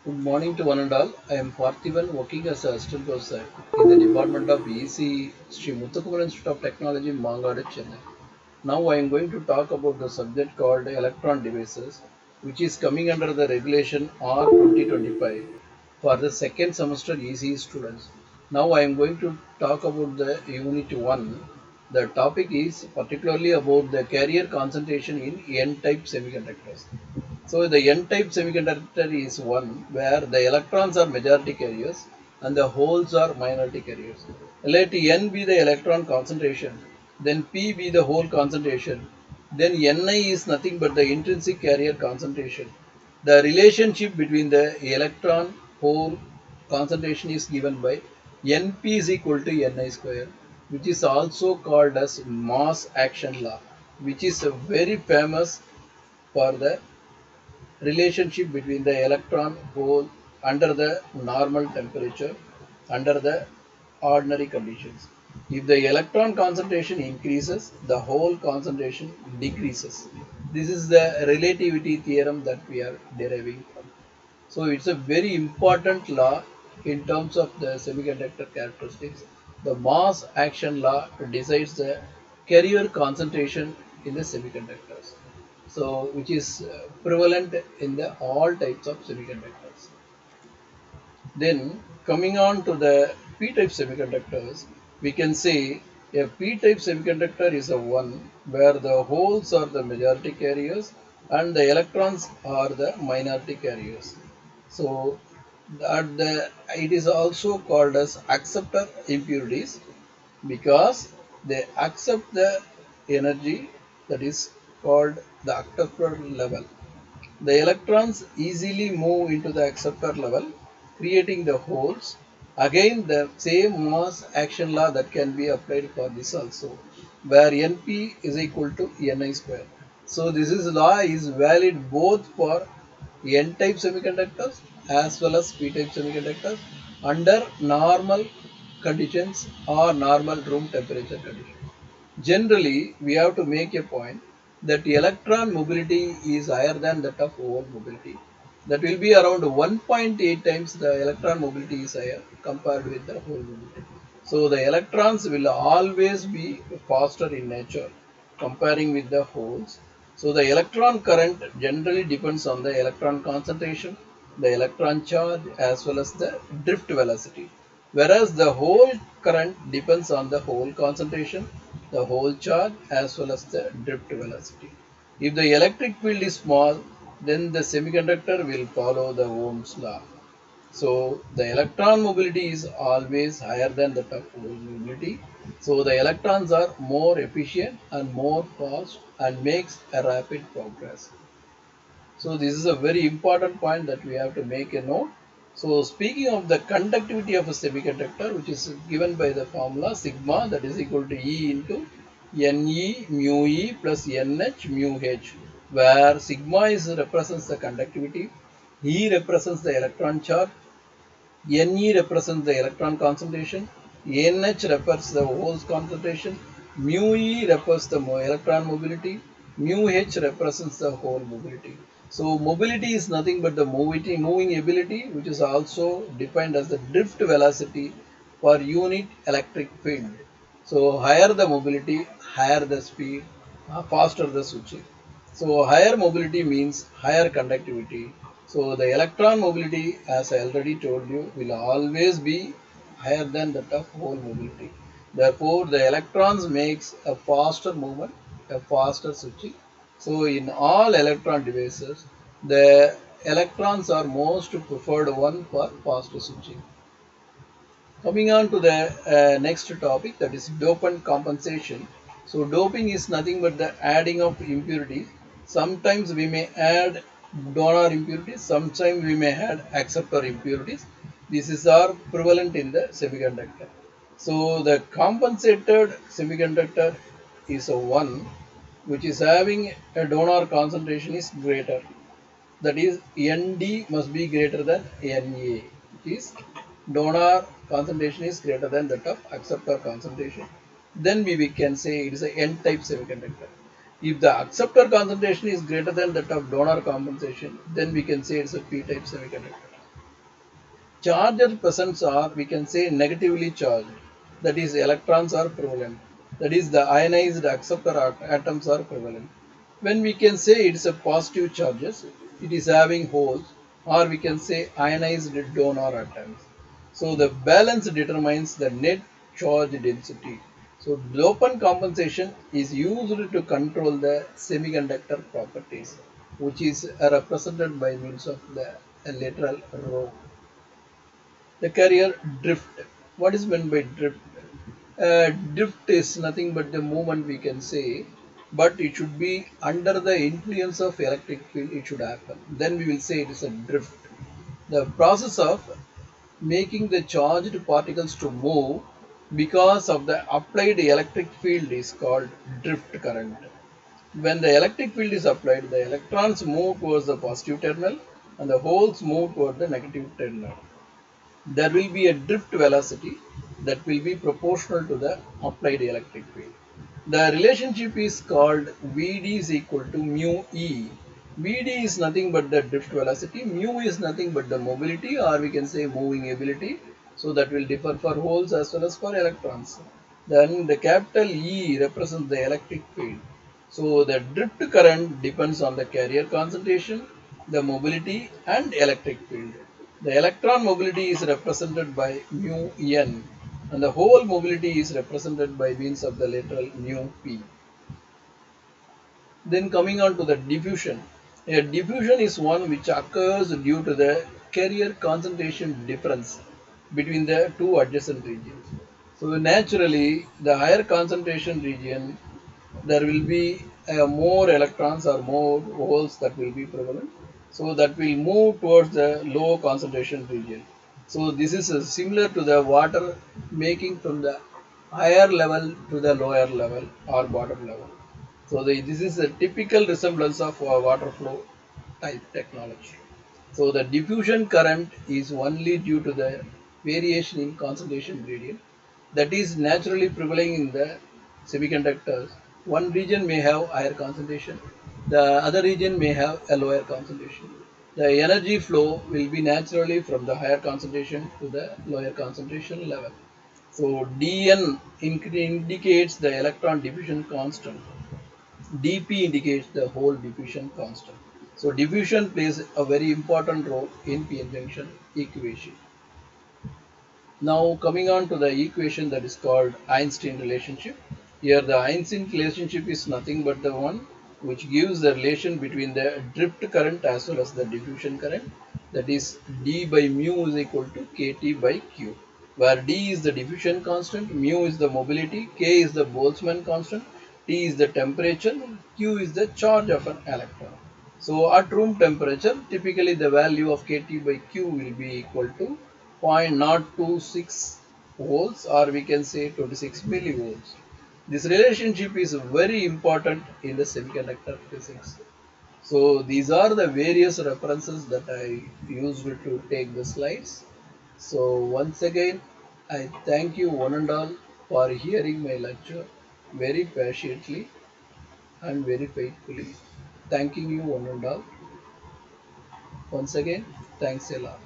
Good morning to one and all. I am Parthivan working as a assistant professor in the Department of EC Sri Muthukumaran Institute of Technology, Mangadu, Chennai. Now I am going to talk about the subject called electron devices, which is coming under the regulation R 2025 for the second semester EC students. Now I am going to talk about the unit 1. The topic is particularly about the carrier concentration in N-type semiconductors. So the N-type semiconductor is one where the electrons are majority carriers and the holes are minority carriers. Let N be the electron concentration, then P be the hole concentration, then Ni is nothing but the intrinsic carrier concentration. The relationship between the electron hole concentration is given by Np is equal to Ni square, which is also called as mass action law, which is very famous for the relationship between the electron hole under the normal temperature under the ordinary conditions. If the electron concentration increases, the hole concentration decreases. This is the relativity theorem that we are deriving from. So it's a very important law in terms of the semiconductor characteristics. The mass action law decides the carrier concentration in the semiconductors. So which is prevalent in the all types of semiconductors. Then coming on to the p-type semiconductors, we can say a p-type semiconductor is a one where the holes are the majority carriers and the electrons are the minority carriers. So it is also called as acceptor impurities because they accept the energy that is called the acceptor level. The electrons easily move into the acceptor level, creating the holes. Again, the same mass action law that can be applied for this also, where Np is equal to Ni square. So this law is valid both for N-type semiconductors as well as P-type semiconductors under normal conditions or normal room temperature conditions. Generally, we have to make a point that electron mobility is higher than that of hole mobility. That will be around 1.8 times the electron mobility is higher compared with the hole mobility. So the electrons will always be faster in nature comparing with the holes. So the electron current generally depends on the electron concentration, the electron charge as well as the drift velocity. Whereas the hole current depends on the hole concentration, the hole charge as well as the drift velocity. If the electric field is small, then the semiconductor will follow the Ohm's law. So the electron mobility is always higher than the hole mobility. So the electrons are more efficient and more fast and makes a rapid progress. So this is a very important point that we have to make a note. So speaking of the conductivity of a semiconductor, which is given by the formula sigma, that is equal to E into Ne mu E plus Nh mu H, where sigma is represents the conductivity, E represents the electron charge, Ne represents the electron concentration, NH refers the holes concentration, mu E refers the electron mobility, mu H represents the hole mobility. So mobility is nothing but the moving ability, which is also defined as the drift velocity per unit electric field. So higher the mobility, higher the speed, faster the switching. So higher mobility means higher conductivity. So the electron mobility, as I already told you, will always be higher than that of hole mobility. Therefore, the electrons makes a faster movement, a faster switching. So in all electron devices, the electrons are most preferred one for fast switching. Coming on to the next topic, that is dopant compensation. So doping is nothing but the adding of impurities. Sometimes we may add donor impurities, sometimes we may add acceptor impurities. This is are prevalent in the semiconductor. So the compensated semiconductor is a one which is having a donor concentration is greater, that is Nd must be greater than Na, which is donor concentration is greater than that of acceptor concentration. Then we can say it is a N-type semiconductor. If the acceptor concentration is greater than that of donor compensation, then we can say it's a P-type semiconductor. charger presents are, we can say, negatively charged, that is electrons are prevalent, that is the ionized acceptor atoms are prevalent. When we can say it is a positive charges, it is having holes, or we can say ionized donor atoms. So the balance determines the net charge density. So dopant compensation is used to control the semiconductor properties, which is represented by means of the lateral row. The carrier drift. What is meant by drift? Drift is nothing but the movement, we can say, but it should be under the influence of electric field. It should happen. Then we will say it is a drift. The process of making the charged particles to move because of the applied electric field is called drift current. When the electric field is applied, the electrons move towards the positive terminal and the holes move toward the negative terminal. There will be a drift velocity that will be proportional to the applied electric field. The relationship is called Vd is equal to mu E. Vd is nothing but the drift velocity, mu is nothing but the mobility, or we can say moving ability. So that will differ for holes as well as for electrons. Then the capital E represents the electric field. So the drift current depends on the carrier concentration, the mobility and electric field. The electron mobility is represented by mu n, and the hole mobility is represented by means of the lateral mu p. Then coming on to the diffusion. A diffusion is one which occurs due to the carrier concentration difference between the two adjacent regions. So naturally, the higher concentration region, there will be more electrons or more holes that will be prevalent. So that will move towards the low concentration region. So this is similar to the water making from the higher level to the lower level or bottom level. So this is a typical resemblance of water flow type technology. So the diffusion current is only due to the variation in concentration gradient that is naturally prevailing in the semiconductors. One region may have higher concentration, the other region may have a lower concentration. The energy flow will be naturally from the higher concentration to the lower concentration level. So Dn indicates the electron diffusion constant. dP indicates the hole diffusion constant. So diffusion plays a very important role in p-n junction equation. Now coming on to the equation that is called Einstein relationship. Here the Einstein relationship is nothing but the one which gives the relation between the drift current as well as the diffusion current, that is d by mu is equal to kt by q, where d is the diffusion constant, mu is the mobility, k is the Boltzmann constant, T is the temperature, Q is the charge of an electron. So at room temperature, typically the value of Kt by Q will be equal to 0.026 volts, or we can say 26 millivolts. This relationship is very important in the semiconductor physics. So these are the various references that I used to take the slides. So once again, I thank you one and all for hearing my lecture very patiently and very faithfully. Thanking you one and all. Once again, thanks a lot.